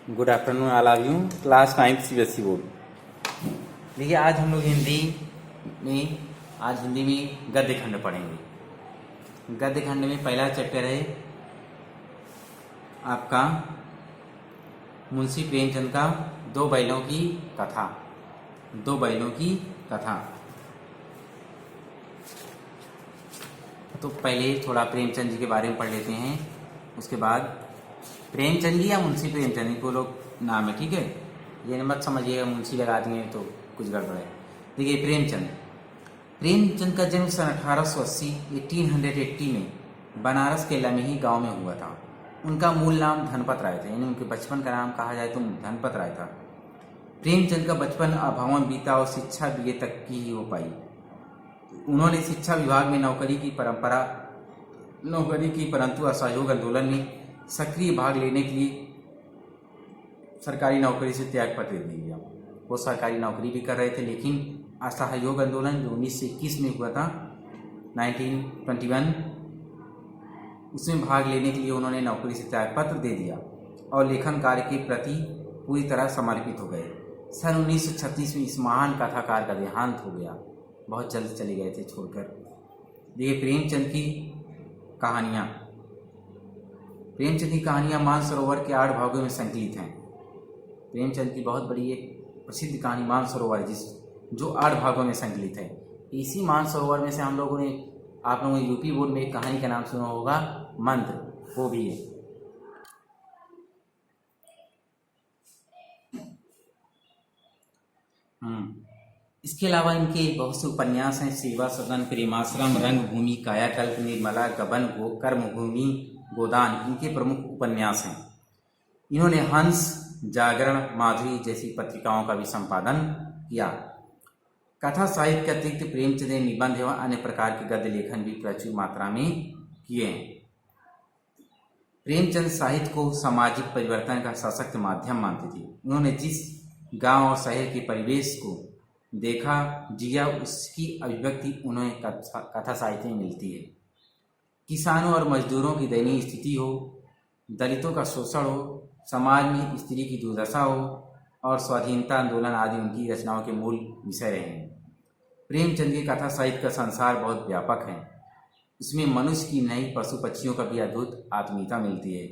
Good afternoon all of you. Class 9 CBSE board. देखिए आज हम लोग हिंदी में गद्य खंड पढ़ेंगे। गद्य खंड में पहला चैप्टर है आपका मुंशी प्रेमचंद का दो बैलों की कथा। दो बैलों की कथा। तो पहले थोड़ा प्रेमचंद जी के बारे में पढ़ लेते हैं, उसके बाद प्रेमचंद जी या मुंशी प्रेमचंद इनको लोग नाम है, ठीक है। ये मत समझिएगा मुंशी लगा दिए तो कुछ गड़बड़ है। देखिए प्रेमचंद का जन्म सन 1880 में बनारस के लमेही गांव में हुआ था। उनका मूल नाम धनपत राय था, यानी उनके बचपन का नाम कहा जाए तो धनपत राय था। प्रेमचंद का बचपन अभावन बीता और शिक्षा BA तक की ही हो पाई। उन्होंने शिक्षा विभाग में नौकरी की, परंतु असहयोग आंदोलन में सक्रिय भाग लेने के लिए सरकारी नौकरी से त्यागपत्र दे दिया। वो सरकारी नौकरी भी कर रहे थे, लेकिन असहयोग आंदोलन जो 1921 में हुआ था 1921, उसमें भाग लेने के लिए उन्होंने नौकरी से त्यागपत्र दे दिया और लेखन कार्य के प्रति पूरी तरह समर्पित हो गए। सन 1936 में इस महान कथाकार का देहांत हो गया। बहुत जल्द चले गए थे छोड़कर। देखिए प्रेमचंद की कहानियाँ मानसरोवर के 8 भागों में संकलित हैं। प्रेमचंद की बहुत बड़ी एक प्रसिद्ध कहानी मानसरोवर जो 8 भागों में संकलित है। इसी मानसरोवर में से आप लोगों ने यूपी बोर्ड में एक कहानी का नाम सुना होगा, मंत्र, वो भी है। इसके अलावा इनके बहुत से उपन्यास हैं। सेवा सदन, प्रेमाश्रम, रंगभूमि, कायाकल्प, निर्मला, गबन, कर्मभूमि, गोदान इनके प्रमुख उपन्यास हैं। इन्होंने हंस, जागरण, माधुरी जैसी पत्रिकाओं का भी संपादन किया। कथा साहित्य के अतिरिक्त प्रेमचंद ने निबंध एवं अन्य प्रकार के गद्य लेखन भी प्रचुर मात्रा में किए हैं। प्रेमचंद साहित्य को सामाजिक परिवर्तन का सशक्त माध्यम मानते थे। उन्होंने जिस गांव और शहर के परिवेश को देखा, जिया, उसकी अभिव्यक्ति उन्हें कथा साहित्य में मिलती है। किसानों और मजदूरों की दयनीय स्थिति हो, दलितों का शोषण हो, समाज में स्त्री की दुर्दशा हो और स्वाधीनता आंदोलन आदि उनकी रचनाओं के मूल विषय रहे हैं। प्रेमचंद की कथा साहित्य का संसार बहुत व्यापक है। इसमें मनुष्य की नहीं, पशु पक्षियों का भी अद्भुत आत्मीयता मिलती है।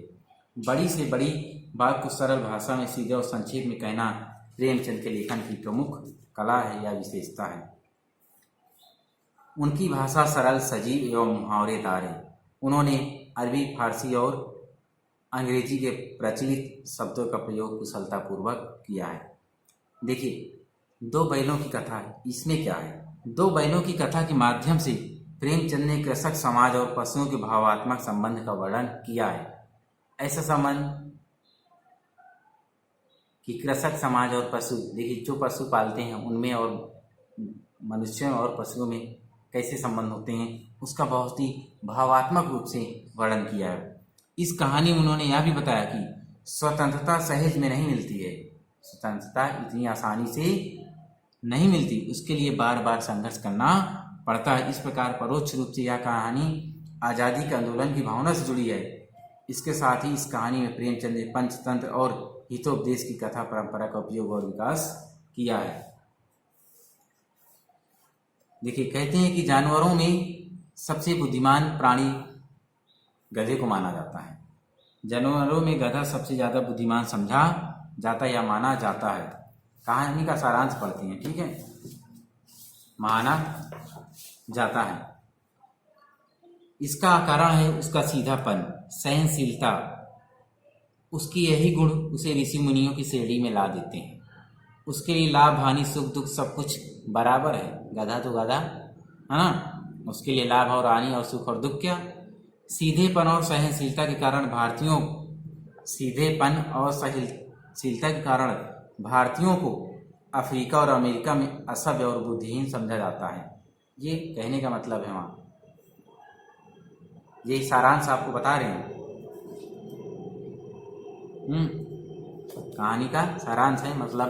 बड़ी से बड़ी बात को सरल भाषा में सीधे और संक्षेप में कहना प्रेमचंद के लेखन की प्रमुख कला है या विशेषता है। उनकी भाषा सरल, सजीव एवं मुहावरेदार है। उन्होंने अरबी, फारसी और अंग्रेजी के प्रचलित शब्दों का प्रयोग कुशलतापूर्वक किया है। देखिए दो बैलों की कथा है, इसमें क्या है? दो बैलों की कथा के माध्यम से प्रेमचंद ने कृषक समाज और पशुओं के भावात्मक संबंध का वर्णन किया है। ऐसा संबंध कि कृषक समाज और पशु, देखिए जो पशु पालते हैं उनमें और मनुष्यों और पशुओं में कैसे संबंध होते हैं, उसका बहुत ही भावात्मक रूप से वर्णन किया है। इस कहानी में उन्होंने यह भी बताया कि स्वतंत्रता सहज में नहीं मिलती है। स्वतंत्रता इतनी आसानी से नहीं मिलती, उसके लिए बार बार संघर्ष करना पड़ता है। इस प्रकार परोक्ष रूप से यह कहानी आज़ादी के आंदोलन की भावना से जुड़ी है। इसके साथ ही इस कहानी में प्रेमचंद ने पंचतंत्र और हितोपदेश की कथा परंपरा का उपयोग और विकास किया है। देखिए कहते हैं कि जानवरों में सबसे बुद्धिमान प्राणी गधे को माना जाता है। जानवरों में गधा सबसे ज्यादा बुद्धिमान समझा जाता या माना जाता है। कहानी का सारांश पढ़ते हैं, ठीक है। माना जाता है, इसका कारण है उसका सीधापन, सहनशीलता। उसकी यही गुण उसे ऋषि मुनियों की श्रेणी में ला देते हैं। उसके लिए लाभ, हानि, सुख, दुख सब कुछ बराबर है। गधा तो गधा है ना, उसके लिए लाभ और हानि और सुख और दुख क्या? सीधेपन और सहनशीलता के कारण भारतीयों को अफ्रीका और अमेरिका में असभ्य और बुद्धिहीन समझा जाता है। ये कहने का मतलब है वहाँ, ये सारांश आपको बता रहे हैं। कहानी का सारांश है, मतलब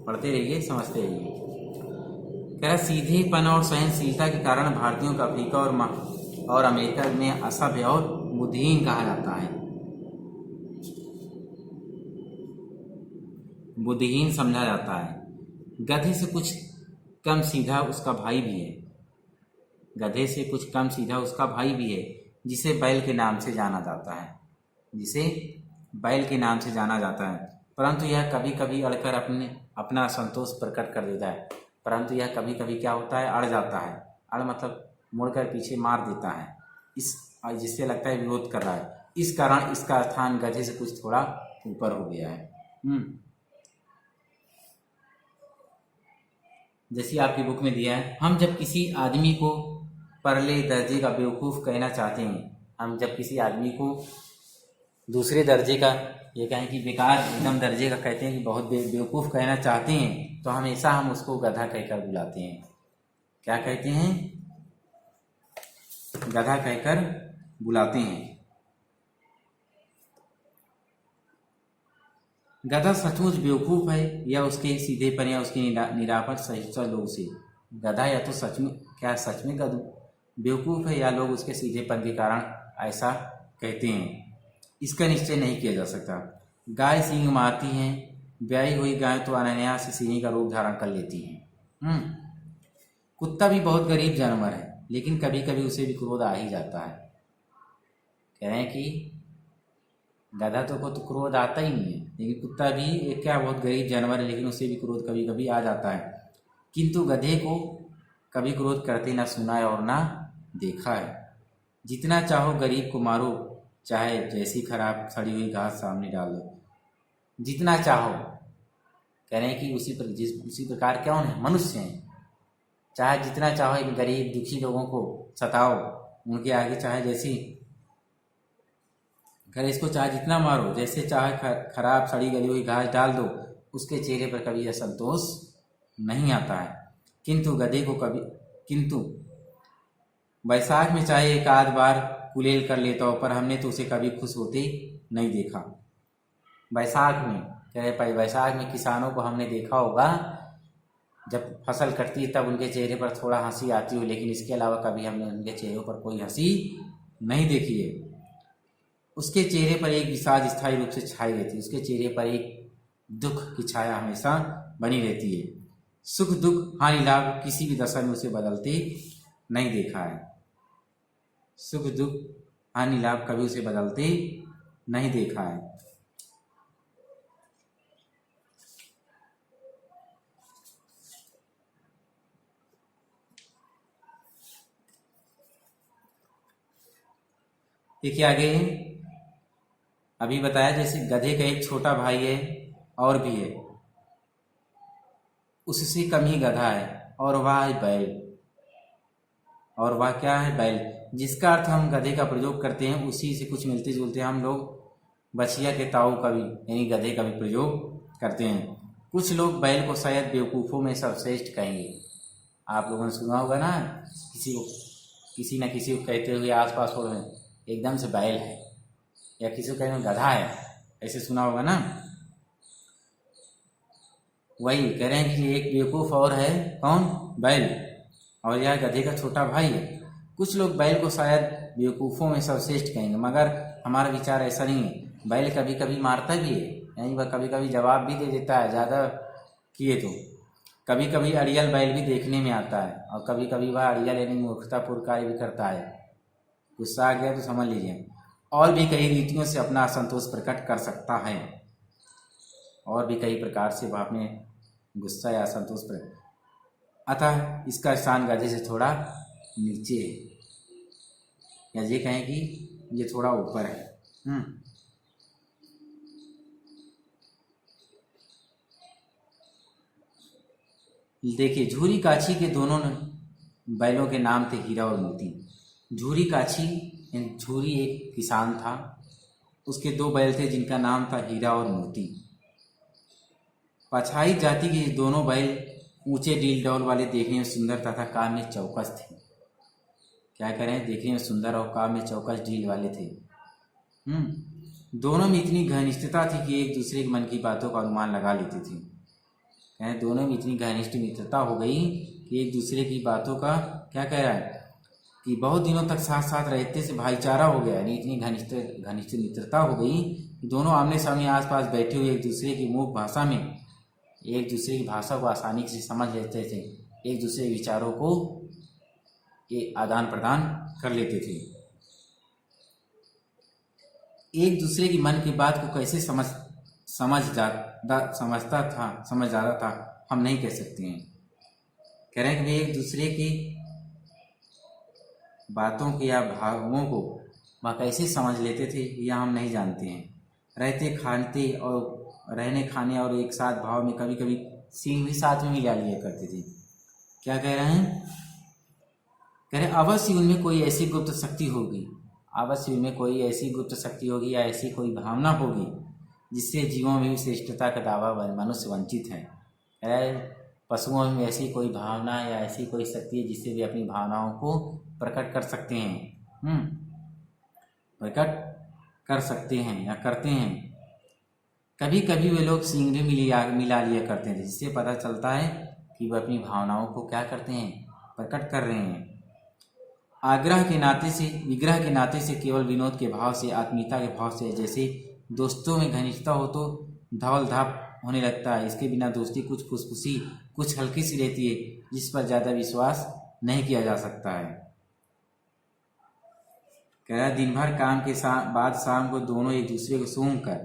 पढ़ते रहिए, समझते रहिए। कह सीधेपन और सहनशीलता के कारण भारतीयों को अफ्रीका और अमेरिका में असभ्य और बुद्धिहीन कहा जाता है। बुद्धिहीन समझा जाता है। गधे से कुछ कम सीधा उसका भाई भी है। गधे से कुछ कम सीधा उसका भाई भी है, जिसे बैल के नाम से जाना जाता है। जिसे बैल के नाम से जाना जाता है। परंतु यह कभी कभी अड़कर अपना संतोष प्रकट कर देता है। परंतु यह कभी कभी क्या होता है, अड़ जाता है। अड़ मतलब मुड़कर पीछे मार देता है, जिससे लगता है विरोध कर रहा है। इस कारण इसका स्थान गधे से कुछ थोड़ा ऊपर हो गया है। जैसे आपकी बुक में दिया है, हम जब किसी आदमी को परले दर्जे का बेवकूफ़ कहना चाहते हैं, हम जब किसी आदमी को दूसरे दर्जे का, ये कहें कि बेकार एकदम दर्जे का कहते हैं कि बहुत बेवकूफ़ कहना चाहते हैं, तो हमेशा हम उसको गधा कहकर बुलाते हैं। क्या कहते हैं? गधा कहकर बुलाते हैं। गधा सचमुच बेवकूफ़ है या उसके सीधेपन या उसके निरापद सहिष्णुता लोग से? गधा या तो सच में बेवकूफ़ है या लोग उसके सीधेपन के कारण ऐसा कहते हैं, इसका निश्चय नहीं किया जा सकता। गाय सींग मारती हैं, ब्याही हुई गाय तो अनायास से सींग का रूप धारण कर लेती हैं। कुत्ता भी बहुत गरीब जानवर है, लेकिन कभी कभी उसे भी क्रोध आ ही जाता है। कह रहे हैं कि गधा तो को तो क्रोध आता ही नहीं है, लेकिन कुत्ता भी एक क्या बहुत गरीब जानवर है, लेकिन उसे भी क्रोध कभी कभी आ जाता है। किंतु गधे को कभी क्रोध करते ना सुना है और ना देखा है। जितना चाहो गरीब को मारो, चाहे जैसी खराब सड़ी हुई घास सामने डाल दो, जितना चाहो। कह रहे हैं कि उसी प्रकार कौन है? मनुष्य हैं। चाहे जितना चाहो इन गरीब दुखी लोगों को सताओ, उनके आगे चाहे जैसी खैर इसको चाहे जितना मारो, जैसे चाहे खराब सड़ी गली हुई घास डाल दो, उसके चेहरे पर कभी यह संतोष नहीं आता है। किंतु बैसाख में चाहे एक आध बार कुलेल कर लेता हो, पर हमने तो उसे कभी खुश होते नहीं देखा। बैसाख में किसानों को हमने देखा होगा, जब फसल कटती है तब उनके चेहरे पर थोड़ा हंसी आती हो, लेकिन इसके अलावा कभी हमने उनके चेहरों पर कोई हंसी नहीं देखी है। उसके चेहरे पर एक विषाद स्थायी रूप से छाई रहती है। उसके चेहरे पर एक दुख की छाया हमेशा बनी रहती है। सुख दुख हानि लाभ किसी भी दशा में उसे बदलते नहीं देखा है। सुख दुख हानि लाभ कभी उसे बदलते नहीं देखा है। देखिए आगे अभी बताया, जैसे गधे का एक छोटा भाई है और भी है, उससे कम ही गधा है, और वह है बैल। और वह क्या है? बैल। जिसका अर्थ हम गधे का प्रयोग करते हैं, उसी से कुछ मिलते जुलते हम लोग बछिया के ताऊ का भी यानी गधे का भी प्रयोग करते हैं। कुछ लोग बैल को शायद बेवकूफ़ों में सर्वश्रेष्ठ कहेंगे। आप लोगों ने सुना होगा ना, किसी न किसी को कहते हुए आसपास हो रहे हैं एकदम से बैल है, या किसी को कहते गधा है, ऐसे सुना होगा ना। वही कह रहे हैं कि एक बेवकूफ़ और है, कौन? बैल, और यह गधे का छोटा भाई है। कुछ लोग बैल को शायद बेवकूफ़ों में सर्वश्रेष्ठ कहेंगे, मगर हमारा विचार ऐसा नहीं है। बैल कभी कभी मारता भी है, यानी वह कभी कभी जवाब भी दे देता है ज़्यादा किए तो। कभी कभी अड़ियल बैल भी देखने में आता है, और कभी कभी वह अड़ियल यानी मूर्खतापूर्ण कार्य भी करता है। गुस्सा आ गया तो समझ लीजिए। और भी कई रीतियों से अपना असंतोष प्रकट कर सकता है, और भी कई प्रकार से वह अपने गुस्सा या असंतोष पर, अतः इसका स्थान गधे से थोड़ा नीचे है, या ये कहें कि ये थोड़ा ऊपर है। देखिए, झूरी काछी के दोनों बैलों के नाम थे हीरा और मोती। झूरी काछी, झूरी एक किसान था, उसके दो बैल थे जिनका नाम था हीरा और मोती। पछाई जाति के दोनों बैल ऊंचे डील डौल वाले, देखने में सुंदर तथा काम में चौकस थे। क्या करें, देखने में सुंदर और काम में चौकस डील वाले थे। दोनों में इतनी घनिष्ठता थी कि एक दूसरे के मन की बातों का अनुमान लगा लेते थे। कहें दोनों में इतनी घनिष्ठ मित्रता हो गई कि एक दूसरे की बातों का, क्या कह रहा है कि बहुत दिनों तक साथ साथ रहते से भाईचारा हो गया, यानी इतनी घनिष्ठ मित्रता हो गई कि दोनों आमने सामने आसपास बैठे हुए एक दूसरे की मुख भाषा में एक दूसरे की भाषा को आसानी से समझ लेते थे, एक दूसरे के विचारों को आदान प्रदान कर लेते थे। एक दूसरे की मन की बात को कैसे समझ जाता था हम नहीं कह सकते हैं। कह रहे हैं कि वे एक दूसरे की बातों के या भावों को वह कैसे समझ लेते थे यह हम नहीं जानते हैं। रहने खाने और एक साथ भाव में कभी कभी सींग भी साथ में मिला लिया करते थे। क्या कह रहे हैं? कह रहे अवश्य उनमें कोई ऐसी गुप्त शक्ति होगी, अवश्य उनमें कोई ऐसी गुप्त शक्ति होगी या ऐसी कोई भावना होगी जिससे जीवों में भी श्रेष्ठता का दावा मनुष्य वंचित है। पशुओं में ऐसी कोई भावना या ऐसी कोई शक्ति है जिससे वे अपनी भावनाओं को प्रकट कर सकते हैं, प्रकट कर सकते हैं या करते हैं। कभी कभी वे लोग सींग भी मिला लिया करते थे, जिससे पता चलता है कि वे अपनी भावनाओं को क्या करते हैं, प्रकट कर रहे हैं। विग्रह के नाते से केवल विनोद के भाव से, आत्मीयता के भाव से, जैसे दोस्तों में घनिष्ठता हो तो धौल धाप होने लगता है। इसके बिना दोस्ती कुछ फुसफुसी, कुछ हल्की सी रहती है, जिस पर ज़्यादा विश्वास नहीं किया जा सकता है। कह रहा दिन भर काम के बाद शाम को दोनों एक दूसरे को सूंघ कर,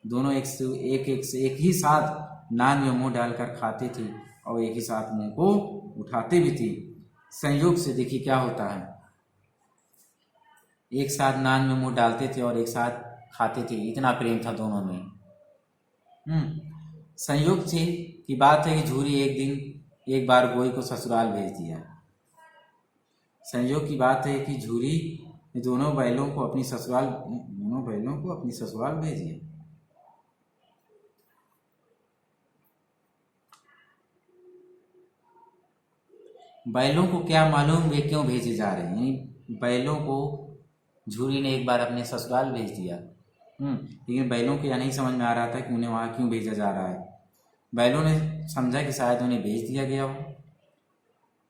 दोनों एक ही साथ नान में मुंह डालकर खाते थे और एक ही साथ मुंह को उठाते भी थे। संयोग से देखिए क्या होता है, एक साथ नान में मुंह डालते थे और एक साथ खाते थे, इतना प्रेम था दोनों में। संयोग से की बात है कि झूरी एक बार गोई को ससुराल भेज दिया। संयोग की बात है कि झूरी दोनों बैलों को अपनी ससुराल भेज दिया। बैलों को क्या मालूम वे क्यों भेजे जा रहे हैं। बैलों को झूरी ने एक बार अपने ससुराल भेज दिया, लेकिन बैलों को यह नहीं समझ में आ रहा था कि उन्हें वहाँ क्यों भेजा जा रहा है। बैलों ने समझा कि शायद उन्हें भेज दिया गया हो।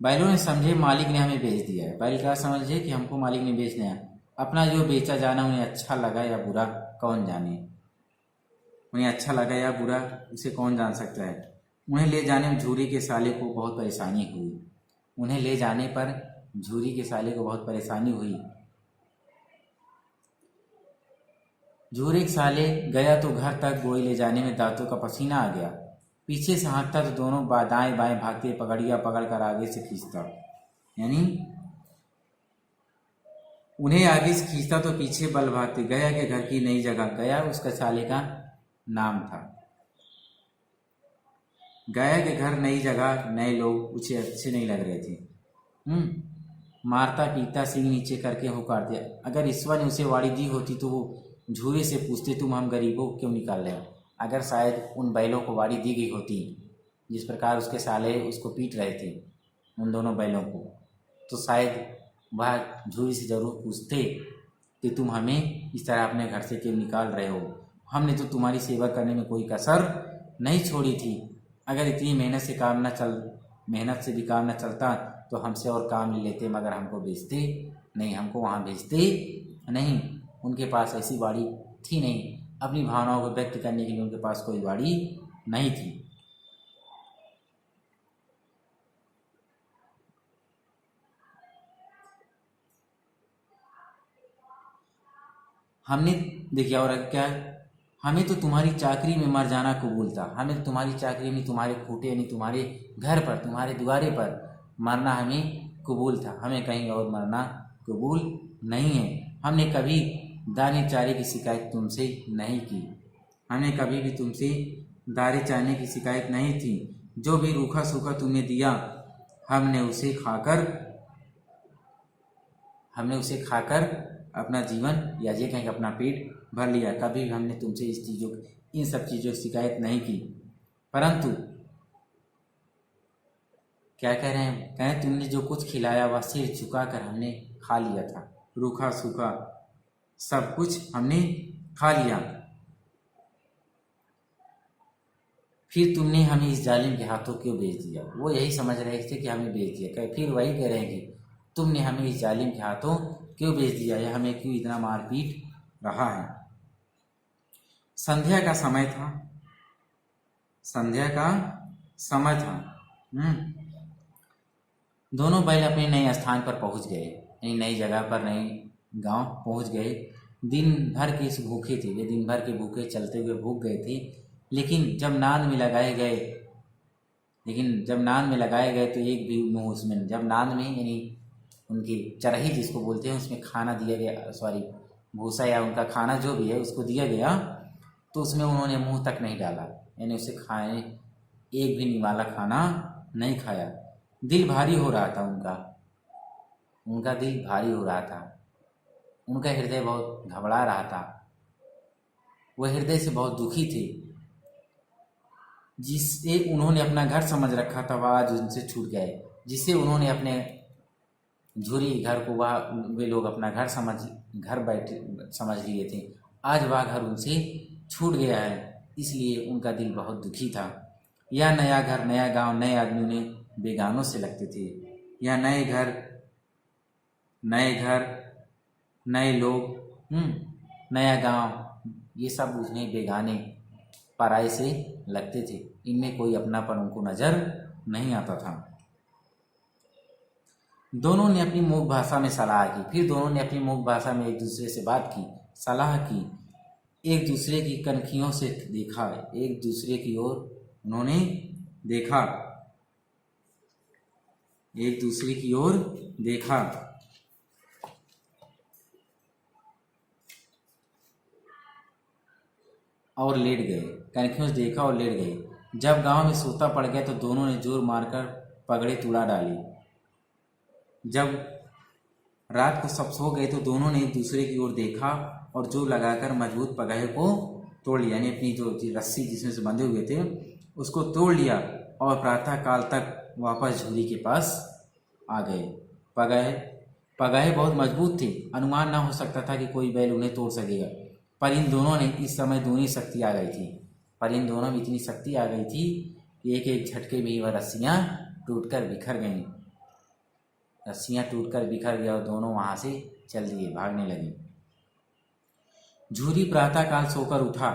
बैलों ने समझे मालिक ने हमें भेज दिया है। बैल क्या समझे कि हमको मालिक ने भेज दिया। अपना जो बेचा जाना उन्हें अच्छा लगा या बुरा कौन जाने, उन्हें अच्छा लगा या बुरा उसे कौन जान सकता है। उन्हें ले जाने में झूरी के साले को बहुत परेशानी हुई। उन्हें ले जाने पर झूरी के साले को बहुत परेशानी हुई। झूरी के साले गया तो घर तक गोई ले जाने में दांतों का पसीना आ गया। पीछे से हाँकता तो दोनों दाएं बाएं भागते, पगड़िया पकड़कर आगे से खींचता, यानी उन्हें आगे से खींचता तो पीछे बल भागते। गया के घर की नई जगह, गया उसका साले का नाम था। गया के घर नई जगह, नए लोग उसे अच्छे नहीं लग रहे थे। मारता पीटता सिंह नीचे करके हुकार दिया। अगर ईश्वर ने उसे वाड़ी दी होती तो वो झूरे से पूछते तुम हम गरीबों को क्यों निकाल रहे हो। अगर शायद उन बैलों को वाड़ी दी गई होती जिस प्रकार उसके साले उसको पीट रहे थे उन दोनों बैलों को, तो शायद वह झूरी से जरूर पूछते कि तुम हमें इस तरह अपने घर से क्यों निकाल रहे हो। हमने तो तुम्हारी सेवा करने में कोई कसर नहीं छोड़ी थी। अगर इतनी मेहनत से भी काम न चलता तो हमसे और काम ले लेते, मगर हमको भेजते नहीं, हमको वहाँ भेजते नहीं। उनके पास ऐसी वाड़ी थी नहीं, अपनी भावनाओं को व्यक्त करने के लिए उनके पास कोई वाड़ी नहीं थी। हमने देखिए और क्या, हमें तो तुम्हारी चाकरी में मर जाना कबूल था। हमें तो तुम्हारी चाकरी में, तुम्हारे खूटे यानी तुम्हारे घर पर, तुम्हारे द्वारे पर मरना हमें कबूल था। हमें कहीं और मरना कबूल नहीं है। हमने कभी दाने चारे की शिकायत तुमसे नहीं की। हमने कभी भी तुमसे दाने चारे की शिकायत नहीं थी। जो भी रूखा सूखा तुमने दिया हमने उसे खाकर अपना जीवन या ये कहीं अपना पेट भर लिया। कभी भी हमने तुमसे इन सब चीज़ों की शिकायत नहीं की। परंतु क्या कह रहे हैं, कहें तुमने जो कुछ खिलाया वह सिर झुकाकर हमने खा लिया था। रूखा सूखा सब कुछ हमने खा लिया। फिर तुमने हमें इस जालिम के हाथों क्यों भेज दिया। वो यही समझ रहे थे कि हमें भेज दिया। फिर वही कह रहे हैं कि तुमने हमें इस जालिम के हाथों क्यों भेज दिया या हमें क्यों इतना मारपीट रहा है। संध्या का समय था। संध्या का समय था। दोनों बैल अपने नए स्थान पर पहुंच गए, नई जगह पर, नए गांव पहुंच गए। दिन भर के इस भूखे थे, वे दिन भर के भूखे चलते हुए भूख गए थे। लेकिन जब नाद में लगाए गए तो एक भी मुँह उसमें, जब नाद में यानी उनकी चरही जिसको बोलते हैं उसमें खाना दिया गया, सॉरी भूसा या उनका खाना जो भी है उसको दिया गया, तो उसमें उन्होंने मुंह तक नहीं डाला, यानी उसे खाए एक भी निवाला खाना नहीं खाया। दिल भारी हो रहा था उनका दिल भारी हो रहा था, उनका हृदय बहुत घबरा रहा था। वह हृदय से बहुत दुखी थे। जिसे उन्होंने अपना घर समझ रखा था वह आज उनसे छूट गए। जिसे उन्होंने अपने झूरी घर को वे लोग अपना घर समझ लिए थे, आज वह घर उनसे छूट गया है। इसलिए उनका दिल बहुत दुखी था। यह नया घर, नया गांव, नए आदमी उन्हें बेगानों से लगते थे। यह नए घर, नए लोग, नया गांव, ये सब उन्हें बेगाने, पराये से लगते थे। इनमें कोई अपनापन उनको नजर नहीं आता था। दोनों ने अपनी मूक भाषा में सलाह की। फिर दोनों ने अपनी मूक भाषा में एक दूसरे से बात की, सलाह की, एक दूसरे की कनखियों से देखा, एक दूसरे की ओर उन्होंने देखा, एक दूसरे की ओर देखा और लेट गए। कनखियों से देखा और लेट गए। जब गांव में सोता पड़ गया तो दोनों ने जोर मारकर पगड़े तुड़ा डाली। जब रात को सब सो गए तो दोनों ने एक दूसरे की ओर देखा और जोर लगाकर मजबूत पगड़े को तोड़ लिया, यानी अपनी जो रस्सी जिसमें से बंधे हुए थे उसको तोड़ लिया और प्रातः काल तक वापस झूरी के पास आ गए। पगड़े बहुत मजबूत थे, अनुमान ना हो सकता था कि कोई बैल उन्हें तोड़ सकेगा। पर इन दोनों ने इस समय दूनी शक्ति आ गई थी। पर इन दोनों में इतनी शक्ति आ गई थी कि एक एक झटके में वह रस्सियाँ टूटकर बिखर गईं। रस्सियाँ टूटकर बिखर गई और दोनों वहाँ से चल दिए, भागने लगे। झूरी प्रातःकाल सोकर उठा।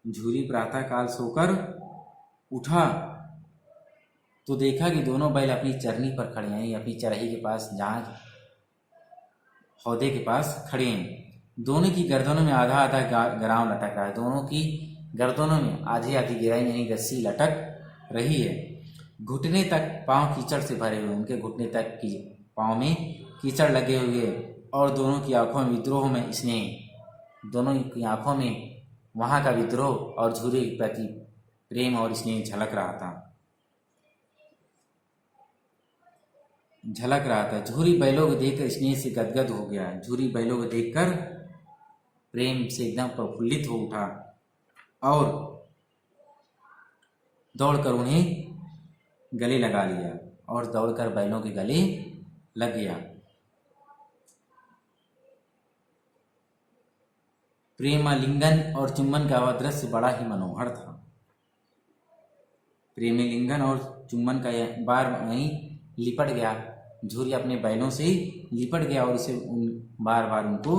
झूरी प्रातःकाल सोकर उठा तो देखा कि दोनों बैल अपनी चरनी पर खड़े हैं, अपनी चरही के पास, जहाँ हौदे के पास खड़े हैं। दोनों की गर्दनों में आधा आधा गराव लटक रहा है। दोनों की गर्दनों में आधी आधी गिराई यानी रस्सी लटक रही है। घुटने तक पांव कीचड़ से भरे हुए, उनके घुटने तक की पांव में कीचड़ लगे हुए और दोनों की आंखों में विद्रोह में स्नेह, दोनों की आंखों में वहाँ का विद्रोह और झूरी के प्रति प्रेम और स्नेह झलक रहा था। झूरी बैलों को देखकर स्नेह से गदगद हो गया। झूरी बैलों को देखकर प्रेम से एकदम प्रफुल्लित हो उठा और दौड़कर उन्हें गले लगा लिया और दौड़कर बैलों के गले लग गया। प्रेमालिंगन और चुम्बन का वह दृश्य बड़ा ही मनोहर था। प्रेमालिंगन और चुम्बन का यह बार वहीं लिपट गया। झूरी अपने बैलों से लिपट गया और उसे बार बार उनको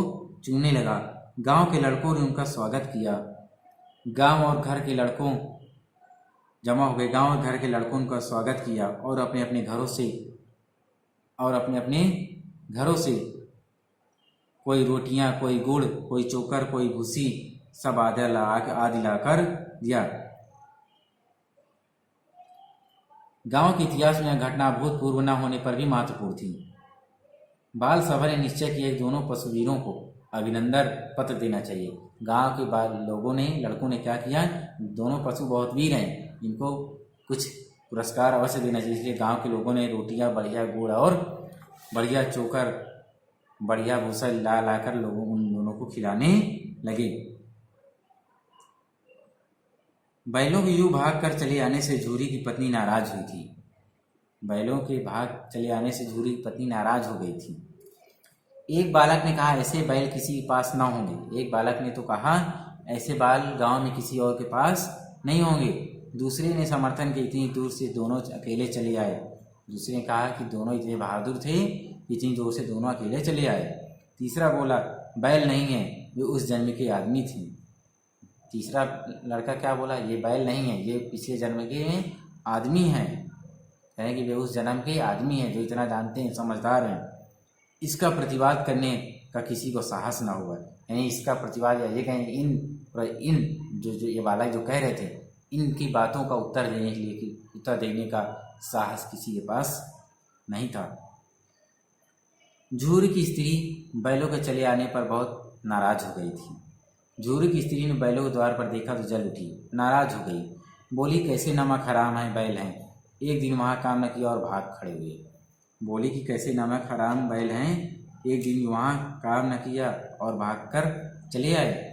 चूमने लगा। गांव के लड़कों ने उनका स्वागत किया। गांव और घर के लड़कों जमा हो गए। गांव और घर के लड़कों ने उनका स्वागत किया और अपने अपने घरों से कोई रोटियां, कोई गुड़, कोई चोकर, कोई भूसी, सब आदि लाकर दिया। गांव के इतिहास में यह घटना भूतपूर्व न होने पर भी महत्वपूर्ण थी। बाल सभा ने निश्चय किया कि दोनों पशुवीरों को अभिनंदन पत्र देना चाहिए। गांव के लड़कों ने क्या किया, दोनों पशु बहुत वीर हैं, इनको कुछ पुरस्कार अवश्य देना चाहिए। इसलिए गांव के लोगों ने रोटियां, बढ़िया गुड़ और बढ़िया चोकर, बढ़िया भूसा लाकर लोगों उन दोनों को खिलाने लगे। बैलों के यूं भाग कर चले आने से झूरी की पत्नी नाराज हुई थी। बैलों के भाग चले आने से झूरी की पत्नी नाराज हो गई थी। एक बालक ने कहा, ऐसे बैल किसी के पास ना होंगे। एक बालक ने तो कहा, ऐसे बाल गांव में किसी और के पास नहीं होंगे। दूसरे ने समर्थन किया, इतनी दूर से दोनों अकेले चले आए। दूसरे ने कहा कि दोनों इतने बहादुर थे, इतनी दूर से दोनों अकेले चले आए। तीसरा बोला, बैल नहीं है, वे उस जन्म के आदमी थे। तीसरा लड़का क्या बोला, ये बैल नहीं है, ये पिछले जन्म के आदमी हैं, कहें कि वे उस जन्म के आदमी हैं जो इतना जानते हैं, समझदार हैं। इसका प्रतिवाद करने का किसी को साहस ना हुआ, यानी इसका प्रतिवाद, या ये कहें इन जो ये बालक जो कह रहे थे, इनकी बातों का उत्तर देने के लिए, उत्तर देने का साहस किसी के पास नहीं था। झूरी की स्त्री बैलों के चले आने पर बहुत नाराज हो गई थी। झूरी की स्त्री ने बैलों के द्वार पर देखा तो जल उठी, नाराज हो गई, बोली कैसे नमक हराम है बैल हैं, एक दिन वहाँ काम न किया और भाग खड़े हुए। बोली कि कैसे नमक हराम बैल हैं, एक दिन वहाँ काम न किया और भाग कर चले आए।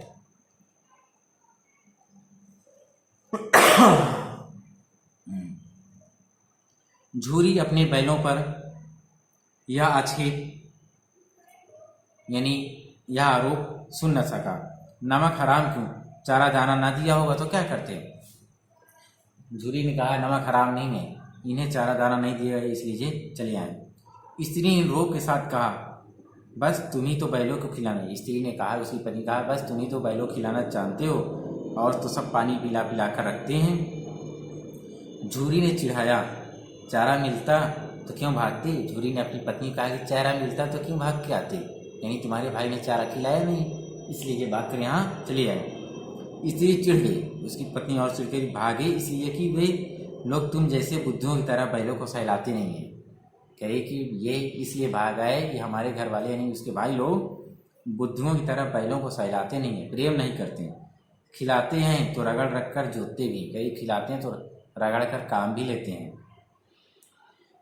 झूरी अपने बैलों पर यह आक्षेप यानी यह आरोप सुन न सका। नमक हराम क्यों, चारा दाना ना दिया होगा तो क्या करते। झूरी ने कहा नमक हराम नहीं है, इन्हें चारा दाना नहीं दिया इसलिए चले आए। स्त्री ने रोब के साथ कहा बस तुम ही तो बैलों को खिलाना। स्त्री ने कहा, उसकी पत्नी कहा बस तुम ही तो बैलों को खिलाना जानते हो, और तो सब पानी पिला पिला कर रखते हैं। झूरी ने चिढ़ाया, चारा मिलता तो क्यों भागते। झूरी ने अपनी पत्नी कहा कि चारा मिलता तो क्यों भाग के आते, यानी तुम्हारे भाई ने चारा खिलाया नहीं इसलिए ये भाग कर यहाँ चले आए। स्त्री चिढ़ गई, उसकी पत्नी और चिढ़ कर भागे, इसलिए कि वे लोग तुम जैसे बुद्धों की तरह बैलों को सहलाते नहीं हैं। कहे कि ये इसलिए भाग आए कि हमारे घर वाले यानी उसके भाई लोग बुद्धुओं की तरह बैलों को सहलाते नहीं हैं, प्रेम नहीं करते, खिलाते हैं तो रगड़ रख कर जोतते भी, कई खिलाते हैं तो रगड़ कर काम भी लेते हैं।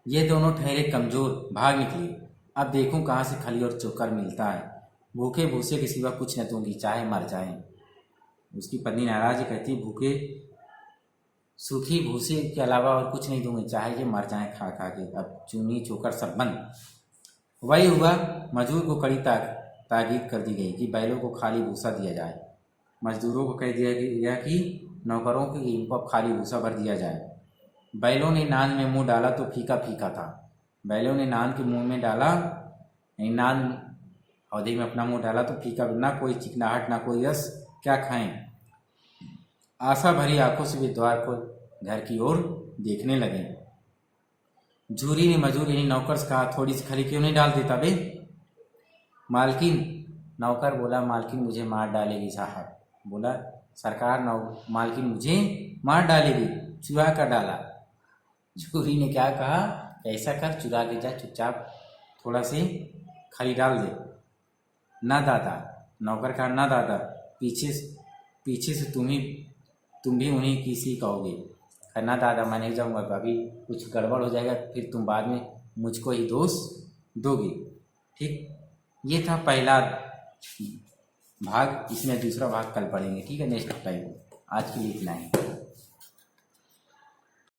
ये दोनों ठहरे कमजोर, भाग निकले। अब देखूं कहाँ से खली और चोकर मिलता है, भूखे भूसे के सिवा कुछ न दूंगी, चाहे मर जाएं। उसकी पत्नी नाराज कहती, भूखे सूखी भूसे के अलावा और कुछ नहीं दूंगी, चाहे ये मर जाएं खा खा के। अब चूनी चोकर सब बंद। वही हुआ, मजदूर को कड़ी ताकीद कर दी गई कि बैलों को खाली भूसा दिया जाए। मजदूरों को कह दिया गया कि नौकरों की इनको अब खाली भूसा भर दिया जाए। बैलों ने नान में मुंह डाला तो फीका फीका था। बैलों ने नान के मुंह में डाला, नान हौदे में अपना मुंह डाला तो फीका, ना कोई चिकनाहट ना कोई रस, क्या खाएं। आशा भरी आंखों से वे द्वार को घर की ओर देखने लगे। झूरी ने मजदूर यानी नौकर से कहा, थोड़ी सी खली क्यों नहीं डाल देता बे। मालकिन, नौकर बोला, मालकिन मुझे मार डालेगी साहब। बोला, सरकार मालकिन मुझे मार डालेगी, चुरा कर डाला। झूरी ने क्या कहा, ऐसा कर चुरा के जा, चुपचाप थोड़ा से खली डाल दे। ना दादा, नौकर कहा, ना दादा, पीछे से तुम भी उन्हीं की सी कहोगे। ना दादा मैं नहीं जाऊँगा, अभी कुछ गड़बड़ हो जाएगा, फिर तुम बाद में मुझको ही दोष दोगे। ठीक, ये था पहला भाग, इसमें दूसरा भाग कल पढ़ेंगे। ठीक है, नेक्स्ट टाइम। आज के लिए इतना ही।